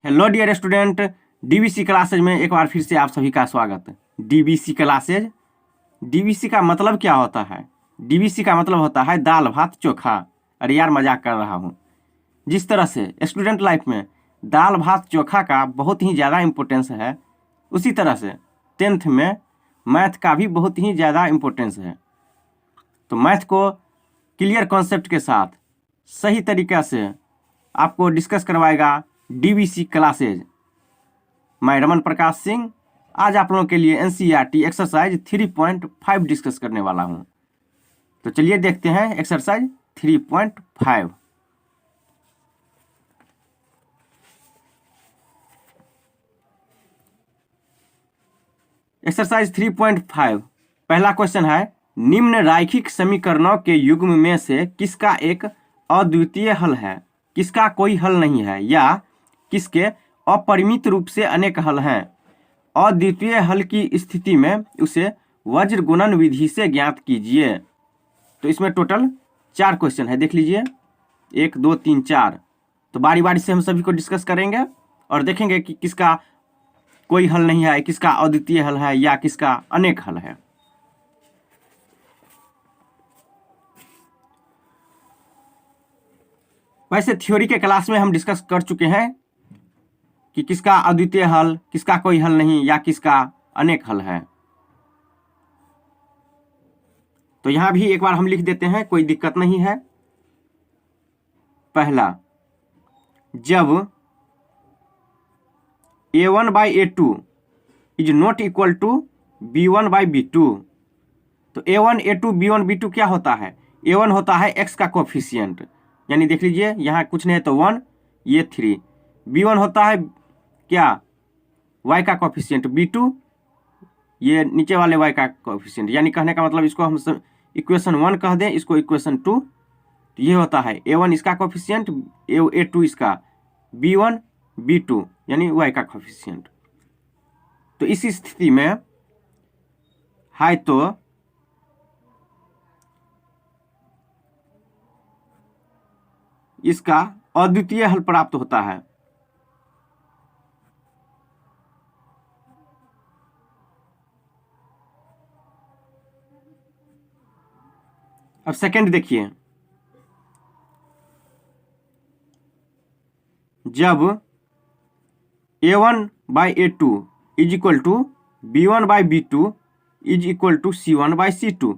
Hello dear student, DBC classes में एक बार फिर से आप सभी का स्वागत। डीबीसी क्लासेज, डीबीसी का मतलब क्या होता है? डीबीसी का मतलब होता है दाल भात चोखा। अरे यार, मजाक कर रहा हूँ। जिस तरह से स्टूडेंट लाइफ में दाल भात चोखा का बहुत ही ज़्यादा इम्पोर्टेंस है, उसी तरह से 10th में मैथ का भी बहुत ही ज़्यादा इम्पोर्टेंस है। तो मैथ को क्लियर कॉन्सेप्ट के साथ सही तरीक़ा से आपको डिस्कस करवाएगा डीबीसी क्लासेज। मैं रमन प्रकाश सिंह आज आप लोगों के लिए एनसीईआरटी एक्सरसाइज 3.5 डिस्कस करने वाला हूं। तो चलिए देखते हैं एक्सरसाइज 3.5। एक्सरसाइज 3.5 पहला क्वेश्चन है, निम्न रैखिक समीकरणों के युग्म में से किसका एक अद्वितीय हल है, किसका कोई हल नहीं है, या किसके अपरिमित रूप से अनेक हल हैं। अद्वितीय हल की स्थिति में उसे वज्र गुणन विधि से ज्ञात कीजिए। तो इसमें टोटल 4 क्वेश्चन है, देख लीजिए 1 2 3 4। तो बारी बारी से हम सभी को डिस्कस करेंगे और देखेंगे कि किसका कोई हल नहीं है, किसका अद्वितीय हल है, या किसका अनेक हल है। वैसे थ्योरी के क्लास में हम डिस्कस कर चुके हैं कि किसका अद्वितीय हल, किसका कोई हल नहीं, या किसका अनेक हल है। तो यहां भी एक बार हम लिख देते हैं, कोई दिक्कत नहीं है। पहला, जब a1/a2 is not equal to b1/b2, तो a1 a2 b1 b2 क्या होता है? a1 होता है x का कोफिशिएंट, यानी देख लीजिए यहाँ कुछ नहीं है तो 1, ये 3। b1 होता है क्या? y का कोफिशिएंट। b2 ये नीचे वाले y का कोफिशिएंट, यानी कहने का मतलब इसको हम इक्वेशन 1 कह दें, इसको इक्वेशन 2। तो ये होता है a1 इसका कोफिशिएंट, a2 इसका, b1 b2 यानी y का कोफिशिएंट। तो इस स्थिति में है तो इसका अद्वितीय हल प्राप्त होता है। अब सेकंड देखिए, जब a1/a2 is equal to b1/b2 is equal to c1/c2।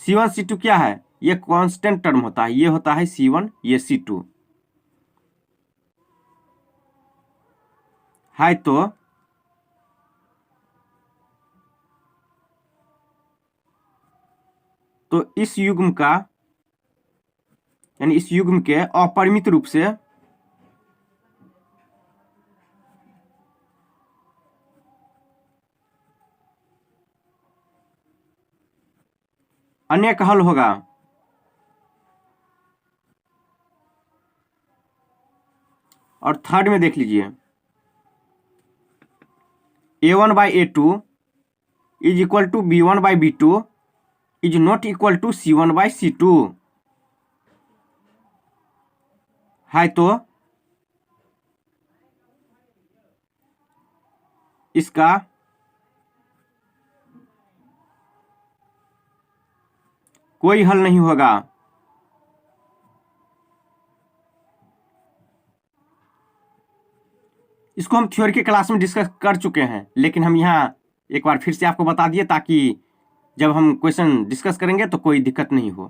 c1 c2 क्या है? ये कांस्टेंट टर्म होता है, ये होता है c1, ये c2 है। तो इस युग्म का, यानी इस युग्म के अपरिमित रूप से अनेक हल होगा। और थर्ड में देख लीजिए, a1/a2 is equal to b1/b2 is not equal to c1/c2 है। तो इसका कोई हल नहीं होगा। इसको हम थ्योरी के क्लास में डिस्कस कर चुके हैं, लेकिन हम यहाँ एक बार फिर से आपको बता दिए ताकि जब हम क्वेश्चन डिस्कस करेंगे तो कोई दिक्कत नहीं हो।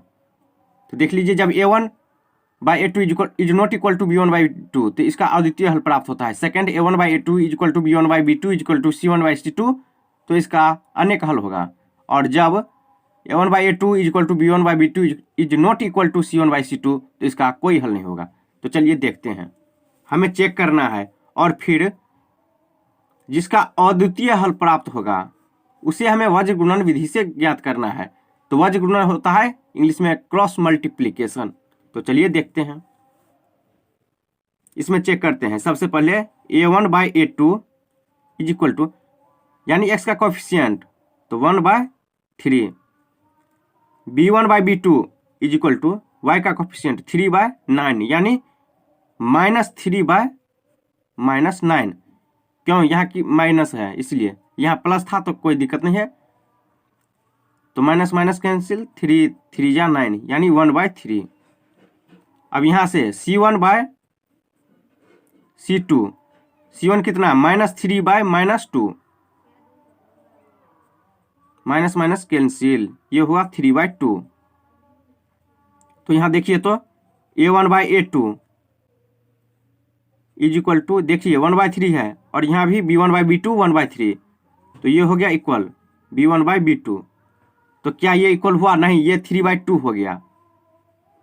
तो देख लीजिए, जब a1/a2 is not equal to b1/b2, तो इसका अद्वितीय हल प्राप्त होता है। Second, a1/a2 is equal to b1/b2 is equal to c1/c2, तो इसका अनेक हल होगा। और जब a1/a2 is equal to b1/b2 is not equal to c1/c2, तो इसका कोई हल नहीं होगा। तो चलिए देखते हैं, हमें चेक करना है और फिर जिसका अद्वितीय हल प्राप्त होगा उसे हमें वज्र गुणन विधि से ज्ञात करना है। तो वज्र गुणन होता है इंग्लिश में क्रॉस मल्टीप्लिकेशन। तो चलिए देखते हैं, इसमें चेक करते हैं। सबसे पहले a1/a2 इज इक्वल टू, यानी x का कोफिशिएंट तो 1/3, b1/b2 is equal to y का कोफिशिएंट 3/9, यानी -3/9 -9। क्यों? यहाँ की माइनस है इसलिए, यहाँ प्लस था तो कोई दिक्कत नहीं है। तो माइनस माइनस कैंसिल, 3 3 जा 9 यानी 1/3। अब यहाँ से C1/C2, C1 कितना? -3/-2, माइनस माइनस कैंसिल, ये हुआ 3/2। तो यहाँ देखिए तो A1/A2 इज इक्वल टू, देखिए 1/3 है और यहाँ भी B1/B2 1/3, तो ये हो गया इक्वल B1/B2। तो क्या ये इक्वल हुआ? नहीं, ये 3/2 हो गया।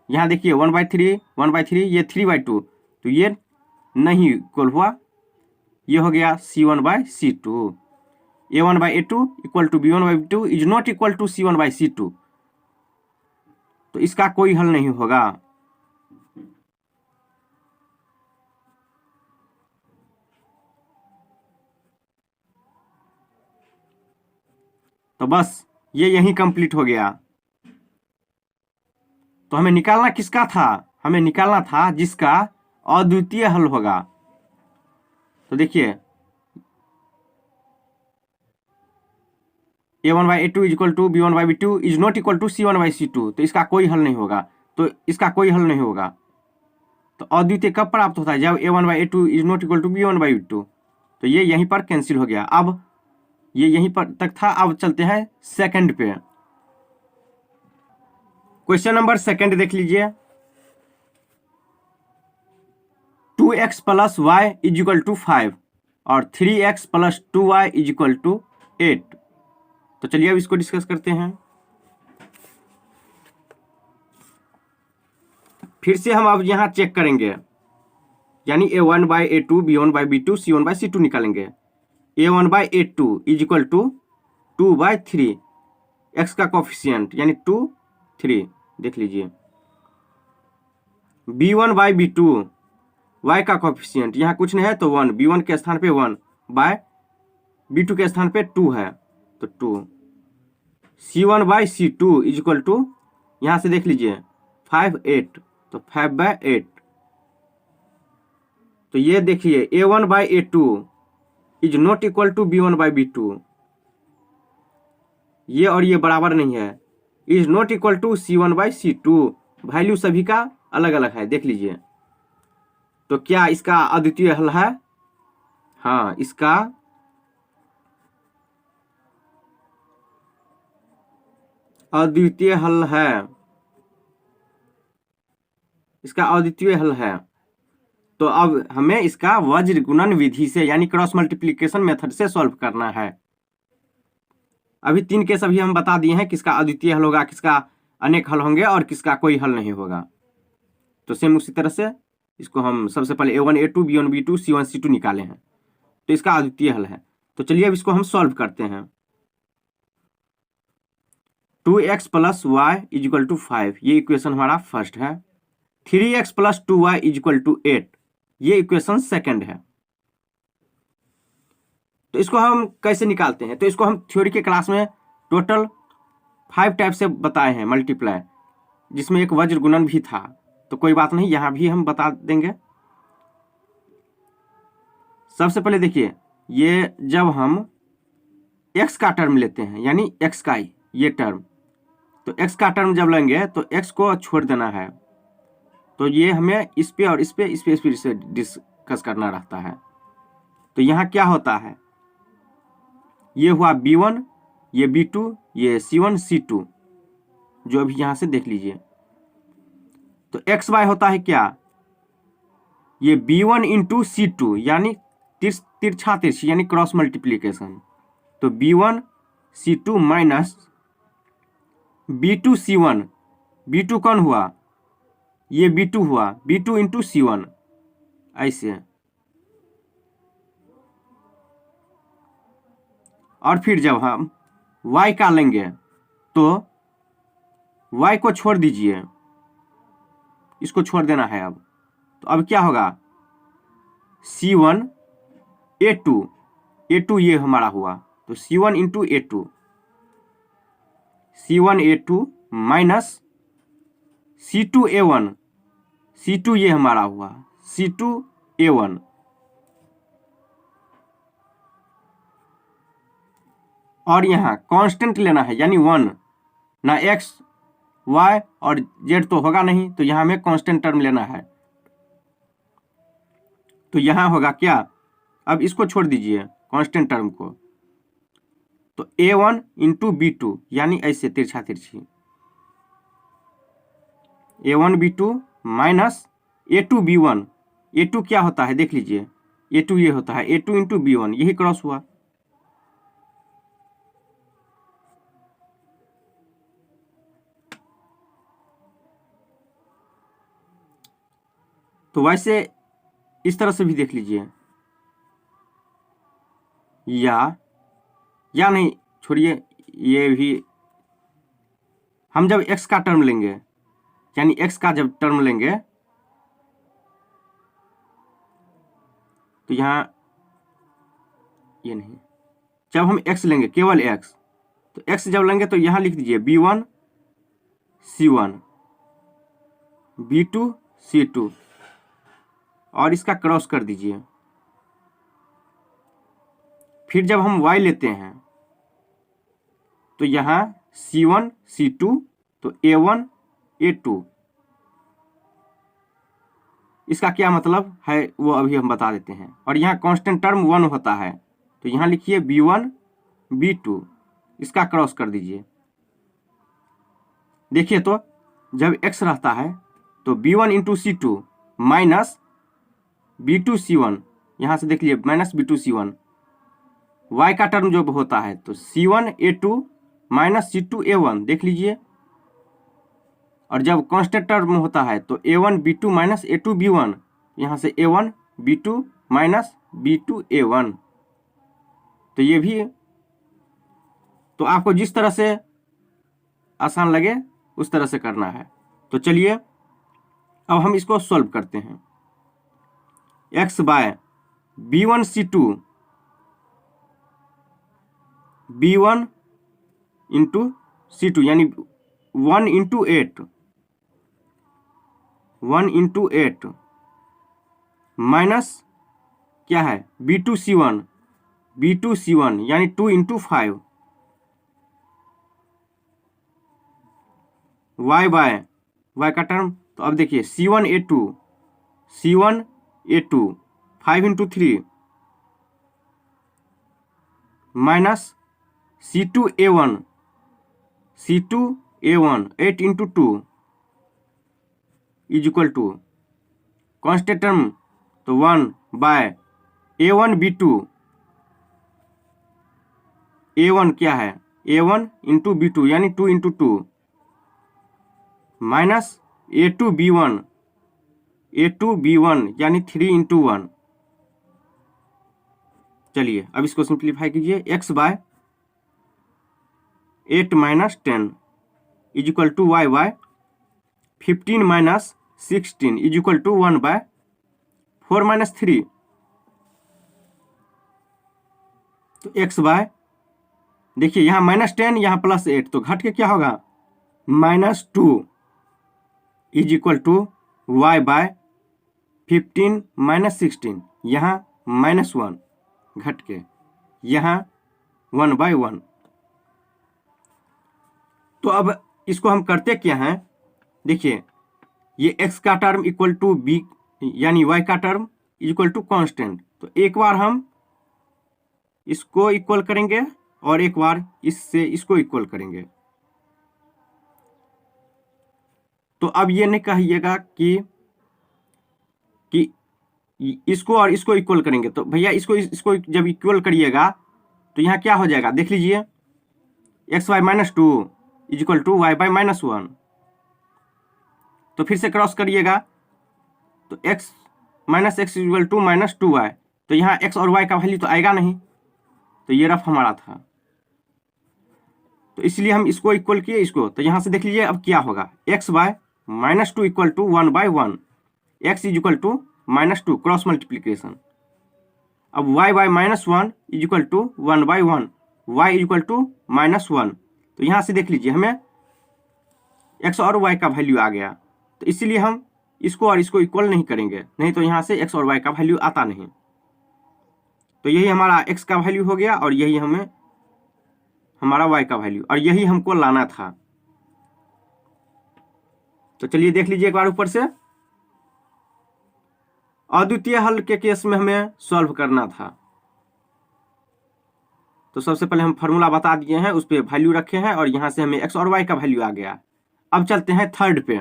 यहाँ देखिए 1/3 ये 3/2, तो ये नहीं इक्वल हुआ, ये हो गया C1/C2। A1/A2 equal to B1/B2 is not equal to C1/C2, तो इसका कोई हल नहीं होगा। तो बस ये यहीं कंप्लीट हो गया। तो हमें निकालना किसका था? हमें निकालना था जिसका अद्वितीय हल होगा। तो देखिए A1/A2 is equal to B1/B2 is not equal to C1/C2, तो इसका कोई हल नहीं होगा। तो इसका कोई हल नहीं होगा। तो अद्वितीय कब प्राप्त होता है? जब A1/A2 is not equal to B1/B2। तो ये यहीं पर कैंसिल हो गया। अब ये यहीं पर तक था। अब चलते हैं सेकंड पे। क्वेश्चन नंबर सेकंड देख लीजिए। 2x + y is equal to 5 और 3x + 2y is equal to 8। तो चलिए अब इसको डिस्कस करते हैं। फिर से हम अब यहाँ चेक करेंगे, यानी A1/A2 B1/B2 C1/C2 निकालेंगे। A1/A2 is equal to 2/3, x का कोफिशिएंट यानी 2 3 देख लीजिए। B1/B2 y का कोफिशिएंट यहाँ कुछ नहीं है तो 1, B1 के स्थान पे 1 बाय B2 के स्थान पे 2 है तो 2। C1/C2 इज इक्वल टू, यहाँ से देख लीजिए 5 8, तो 5/8। तो ये देखिए A1/A2 is not equal to B1/B2, ये और ये बराबर नहीं है। Is not equal to C1/C2, value सभी का अलग अलग है, देख लीजिए। तो क्या इसका अद्वितीय हल है? हाँ, इसका अद्वितीय हल है, इसका अद्वितीय हल है। तो अब हमें इसका वज्र गुणन विधि से यानी क्रॉस मल्टीप्लिकेशन मेथड से सॉल्व करना है। अभी 3 केस अभी हम बता दिए हैं, किसका अद्वितीय हल होगा, किसका अनेक हल होंगे और किसका कोई हल नहीं होगा। तो सेम उसी तरह से इसको हम सबसे पहले A1/A2 B1/B2 C1/C2 निकाले हैं, तो इसका अद्वितीय हल है। तो चलिए अब इसको हम सॉल्व करते हैं। 2x + y is equal to 5, ये इक्वेशन हमारा फर्स्ट है। 3x + 2y is equal to 8, ये इक्वेशन सेकंड है। तो इसको हम कैसे निकालते हैं? तो इसको हम थ्योरी के क्लास में टोटल 5 टाइप से बताए हैं मल्टीप्लाई, जिसमें एक वज्र गुणन भी था। तो कोई बात नहीं, यहाँ भी हम बता देंगे। सबसे पहले देखिए, ये जब हम x का टर्म लेते हैं यानी x का ये टर्म, तो x का टर्म जब लेंगे तो x को छोड़ देना है। तो ये हमें इस पे और इस पे से डिस्कस करना रहता है। तो यहाँ क्या होता है, ये हुआ B1, ये B2, ये C1 C2, जो अभी यहाँ से देख लीजिए। तो XY होता है क्या, ये B1 इंटू C2 यानी तिरछा तिरछी यानी क्रॉस मल्टीप्लीकेशन। तो B1 C2 minus B2 C1, B2 कौन हुआ, ये B2 हुआ, B2 इंटू C1, ऐसे। और फिर जब हम y का लेंगे तो y को छोड़ दीजिए, इसको छोड़ देना है। अब तो अब क्या होगा, C1 A2 ये हमारा हुआ, तो C1 into A2, C1 A2 minus C2 A1, C2 ये हमारा हुआ C2 A1, और यहाँ कांस्टेंट लेना है यानी 1, ना x y और z तो होगा नहीं, तो यहाँ हमें कांस्टेंट टर्म लेना है। तो यहाँ होगा क्या, अब इसको छोड़ दीजिए कांस्टेंट टर्म को, तो a1 इंटू b2 यानी ऐसे तिरछा तिरछी a1 b2 minus a2 b1। a2 क्या होता है देख लीजिए, a2 ये होता है a2 इंटू b1, यही क्रॉस हुआ। तो वैसे इस तरह से भी देख लीजिए, या नहीं छोड़िए, ये भी हम जब x का टर्म लेंगे यानी x का जब टर्म लेंगे तो यहाँ ये नहीं, जब हम x लेंगे केवल x, तो x जब लेंगे तो यहाँ लिख दीजिए b1 c1 b2 c2 और इसका क्रॉस कर दीजिए। फिर जब हम y लेते हैं तो यहाँ c1 c2 तो a1 a2, इसका क्या मतलब है वो अभी हम बता देते हैं। और यहाँ कांस्टेंट टर्म 1 होता है, तो यहाँ लिखिए b1 b2, इसका क्रॉस कर दीजिए। देखिए तो जब x रहता है तो b1 into c2 minus b2 c1, यहाँ से देख लीजिए माइनस b2 c1, y का टर्म जो होता है तो c1 a2 minus c2 a1 देख लीजिए। और जब कांस्टेंट टर्म होता है तो a1 b2 minus a2 b1, यहाँ से a1 b2 minus b2 a1। तो ये भी, तो आपको जिस तरह से आसान लगे उस तरह से करना है। तो चलिए अब हम इसको सॉल्व करते हैं। x bye b1 c2 b1 into c2 यानी 1 इंटू 8 1 इंटू 8 माइनस क्या है b2 c1 यानी 2 इंटू 5 y बाय y का टर्म, तो अब देखिए c1 a2 5 into 3 minus c2 a1 8 into 2 is equal to constant term तो 1 बाय a1 b2, a1 क्या है a1 इंटू b2 यानी 2 इंटू 2 माइनस a2 b1 यानी 3 इंटू 1। चलिए अब इसको सिंप्लीफाई कीजिए, x by 8 minus 10 is equal to y by 15 minus 16 is equal to 1 by 4 minus 3। तो x बाय देखिए यहाँ माइनस 10 यहाँ प्लस 8, तो घट के क्या होगा -2 is equal to y by 15 minus 16, यहाँ -1 घट के यहाँ 1 बाय 1। तो अब इसको हम करते क्या हैं, देखिए ये x का टर्म इक्वल टू b यानी y का टर्म इक्वल टू कांस्टेंट, तो एक बार हम इसको इक्वल करेंगे और एक बार इससे इसको इक्वल करेंगे। तो अब ये नहीं कहिएगा कि इसको और इसको इक्वल करेंगे, तो भैया इसको जब इक्वल करिएगा तो यहाँ क्या हो जाएगा देख लीजिए, x y minus 2 is equal to y by -1। तो फिर से क्रॉस करिएगा तो x minus x equal to -2y, तो यहाँ x और y का वैल्यू तो आएगा नहीं, तो ये रफ हमारा था, तो इसलिए हम इसको इक्वल किए इसको। तो यहाँ से देख लीजिए अब क्या होगा, x by -2 equal to 1 by 1, x is equal to -2 cross multiplication. अब y by -1 is equal to 1 by 1, y is equal to -1। तो यहाँ से देख लीजिए हमें x और y का वैल्यू आ गया, तो इसीलिए हम इसको और इसको इक्वल नहीं करेंगे, नहीं तो यहाँ से x और y का वैल्यू आता नहीं। तो यही हमारा x का वैल्यू हो गया और यही हमें हमारा y का वैल्यू, और यही हमको लाना था। तो चलिए देख लीजिए एक बार ऊपर से। अद्वितीय हल के केस में हमें सॉल्व करना था, तो सबसे पहले हम फार्मूला बता दिए हैं, उस पर वैल्यू रखे हैं और यहां से हमें x और y का वैल्यू आ गया। अब चलते हैं थर्ड पे।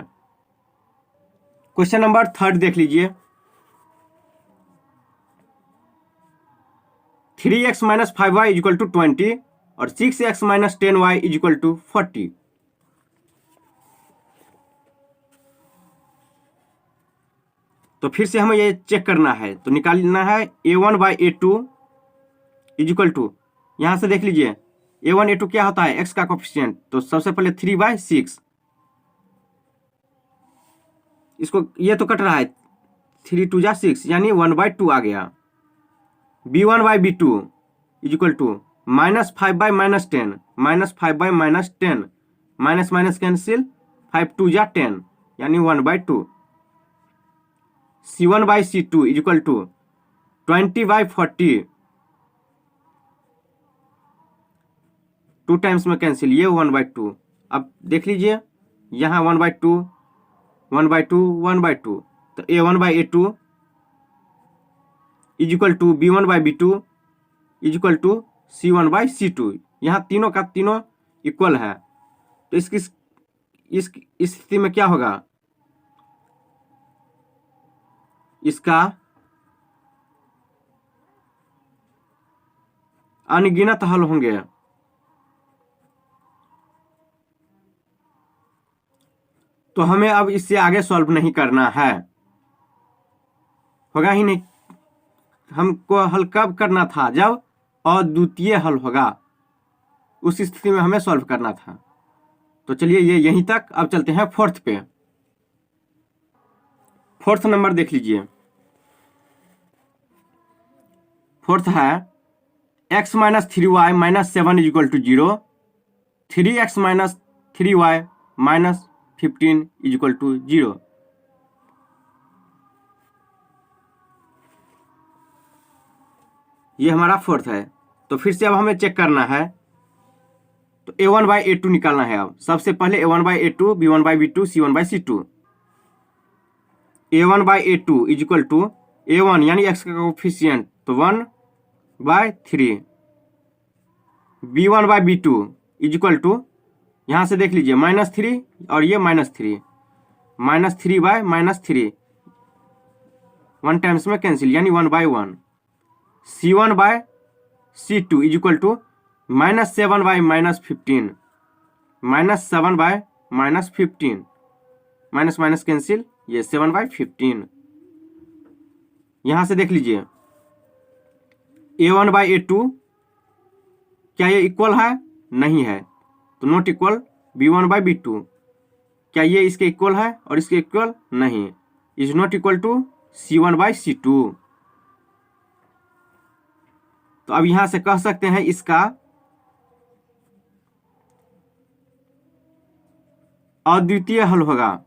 क्वेश्चन नंबर थर्ड देख लीजिए। 3x minus 5y equal to 20 और 6x minus 10y equal to 40। तो फिर से हमें ये चेक करना है, तो निकालना है a1 by a2 equal to, यहां से देख लीजिए a1 a2 क्या होता है, x का कोफिशिएंट। तो सबसे पहले 3/6, इसको ये तो कट रहा है, 3 2 जा 6 यानी 1/2 आ गया। b1 by b2 equal to -5/-10, -5/-10, minus minus cancel, 5 2 जा 10 यानी 1/2। c1 by c2 equal to 20/40, 2 times में कैंसिल, ये 1/2। अब देख लीजिए यहाँ 1/2 1/2 1/2, तो a1 by a2 equal to b1 by b2 equal to c1 by c2। यहाँ तीनों का तीनों इक्वल है, तो इस स्थिति में क्या होगा, इसका अनगिनत हल होंगे। तो हमें अब इससे आगे सॉल्व नहीं करना है, होगा ही नहीं। हमको हल कब करना था, जब अद्वितीय हल होगा, उस स्थिति में हमें सॉल्व करना था। तो चलिए ये यहीं तक। अब चलते हैं फोर्थ पे। फोर्थ नंबर देख लीजिए। फोर्थ है x minus 3y minus 7 equal to 0, 3x minus 3y minus 15 equal to 0। ये हमारा फोर्थ है। तो फिर से अब हमें चेक करना है, तो a1 बाई a2 निकालना है। अब सबसे पहले a1 by a2, b1 by b2, c1 by c2। a1 by a2 equal to a1 यानी x का कोफिशिएंट, तो 1/3, b1 by b2 equal to, यहाँ से देख लीजिए -3 और ये -3, -3/-3, 1 टाइम्स में कैंसिल यानी 1/1। c1 by c2 equal to -7/-15, -7/-15, minus minus cancel, ये 7/15। यहां से देख लीजिए a1 बाई a2, क्या ये इक्वल है, नहीं है, तो not equal. b1 by b2, क्या ये इसके इक्वल है और इसके इक्वल नहीं, is not equal to c1 by c2। तो अब यहां से कह सकते हैं इसका अद्वितीय हल होगा।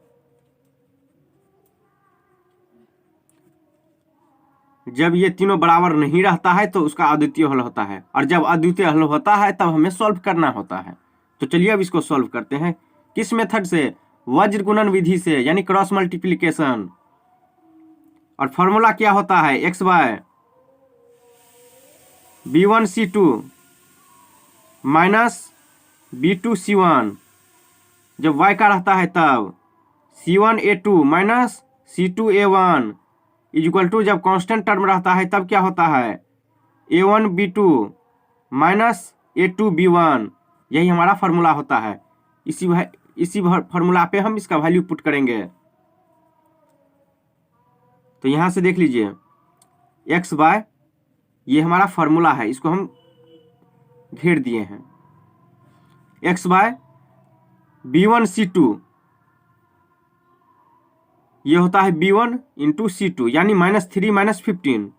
जब ये तीनों बराबर नहीं रहता है तो उसका अद्वितीय हल होता है, और जब अद्वितीय हल होता है तब हमें सॉल्व करना होता है। तो चलिए अब इसको सॉल्व करते हैं। किस मेथड से, वज्र गुणन विधि से, यानी क्रॉस मल्टीप्लिकेशन। और फॉर्मूला क्या होता है, x bye b1c2 minus b2c1, जब y का रहता है तब c1a2 minus c2a1 equal to, जब कांस्टेंट टर्म रहता है तब क्या होता है, a1b2 माइनस a2b1। यही हमारा फार्मूला होता है। इसी फार्मूला पे हम इसका वैल्यू पुट करेंगे। तो यहां से देख लीजिए x बाय, ये हमारा फार्मूला है, इसको हम घेर दिए हैं। x बाय b1c2, ये होता है b1 इंटू c2 यानी -3 - 15,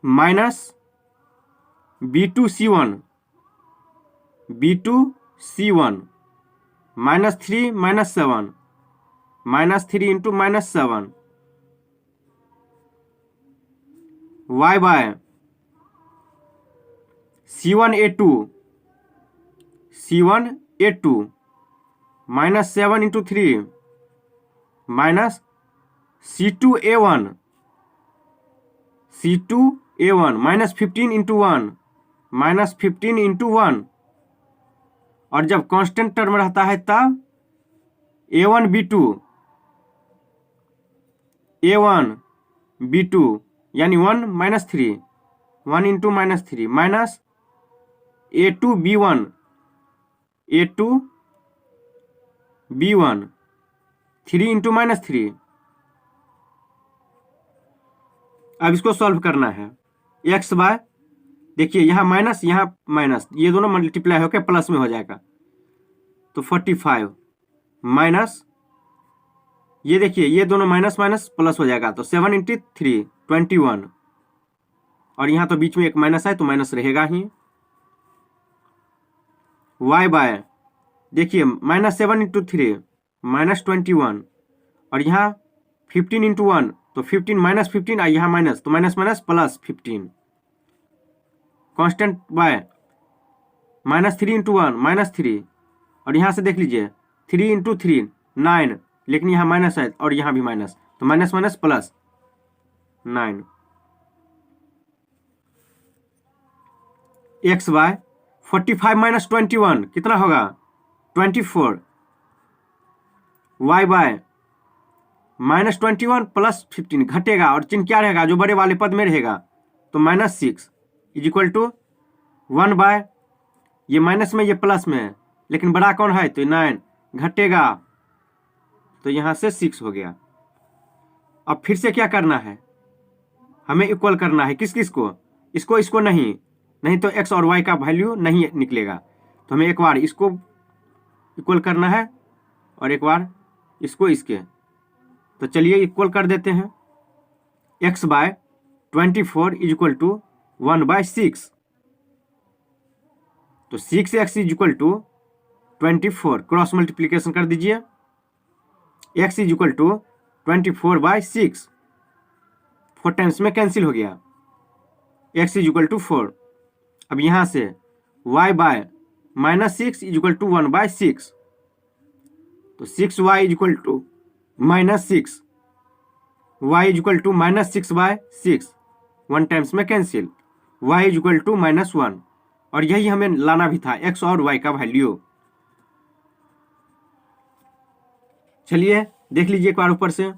minus b2c1, -3 -7, -3 into -7, y by C1A2 minus 7 into 3 minus C2A1 minus 15 into 1 minus 15 into 1, और जब कांस्टेंट टर्म रहता है तब A1B2 यानी 1 minus 3 1 into minus 3 minus A2B1 3 into minus 3। अब इसको सॉल्व करना है। x बाय, देखिए यहाँ माइनस ये दोनों मल्टीप्लाई होकर प्लस में हो जाएगा, तो 45 माइनस, ये देखिए ये दोनों माइनस माइनस प्लस हो जाएगा, तो 7 इंटू 3 21, और यहाँ तो बीच में एक माइनस है तो माइनस रहेगा ही। y बाय, देखिए माइनस 7 इंटू 3 माइनस 21, और यहाँ 15 इंटू 1 तो 15 माइनस 15, और यहाँ माइनस तो minus minus plus 15। Constant bye minus 3 into 1 minus 3, और यहाँ से देख लीजिए 3 इंटू 3 9, लेकिन यहाँ माइनस है और यहाँ भी माइनस, तो minus minus plus 9। x by 45 minus 21 कितना होगा 24। y बाय माइनस 21 प्लस 15 घटेगा, और चिन्ह क्या रहेगा जो बड़े वाले पद में रहेगा, तो minus 6 is equal to 1 by, ये माइनस में ये प्लस में है, लेकिन बड़ा कौन है तो 9 घटेगा, तो यहाँ से 6 हो गया। अब फिर से क्या करना है, हमें इक्वल करना है किस किस को, इसको नहीं तो x और y का वैल्यू नहीं निकलेगा, तो हमें एक बार इसको इक्वल करना है और एक बार इसको इसके, तो चलिए इक्वल कर देते हैं। x by 24 is equal to 1 by 6, तो 6x is equal to 24, cross multiplication कर दीजिए, x is equal to 24 by 6, 4 times में कैंसिल हो गया, x इज इक्वल टू 4। अब यहाँ से y by minus 6 is equal to 1 by 6, तो 6y is equal to minus 6, y is equal to minus 6 by 6, 1 times में cancel, y is equal to minus 1, और यही हमें लाना भी था x और y का वैल्यू। चलिए देख लीजिए एक बार ऊपर से।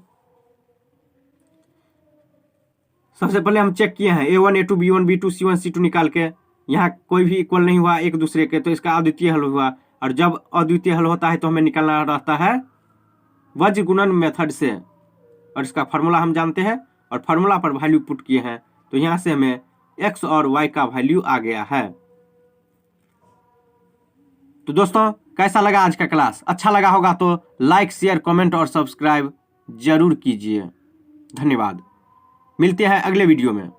सबसे पहले हम चेक किए हैं A1 A2 B1 B2 C1 C2 निकाल के, यहाँ कोई भी इक्वल नहीं हुआ एक दूसरे के, तो इसका अद्वितीय हल हुआ, और जब अद्वितीय हल होता है तो हमें निकालना रहता है वज्र गुणन मेथड से, और इसका फार्मूला हम जानते हैं और फार्मूला पर वैल्यू पुट किए हैं, तो यहाँ से हमें x और y का वैल्यू आ गया है। तो दोस्तों कैसा लगा आज का क्लास, अच्छा लगा होगा तो लाइक शेयर कमेंट और सब्सक्राइब जरूर कीजिए। धन्यवाद, मिलते हैं अगले वीडियो में।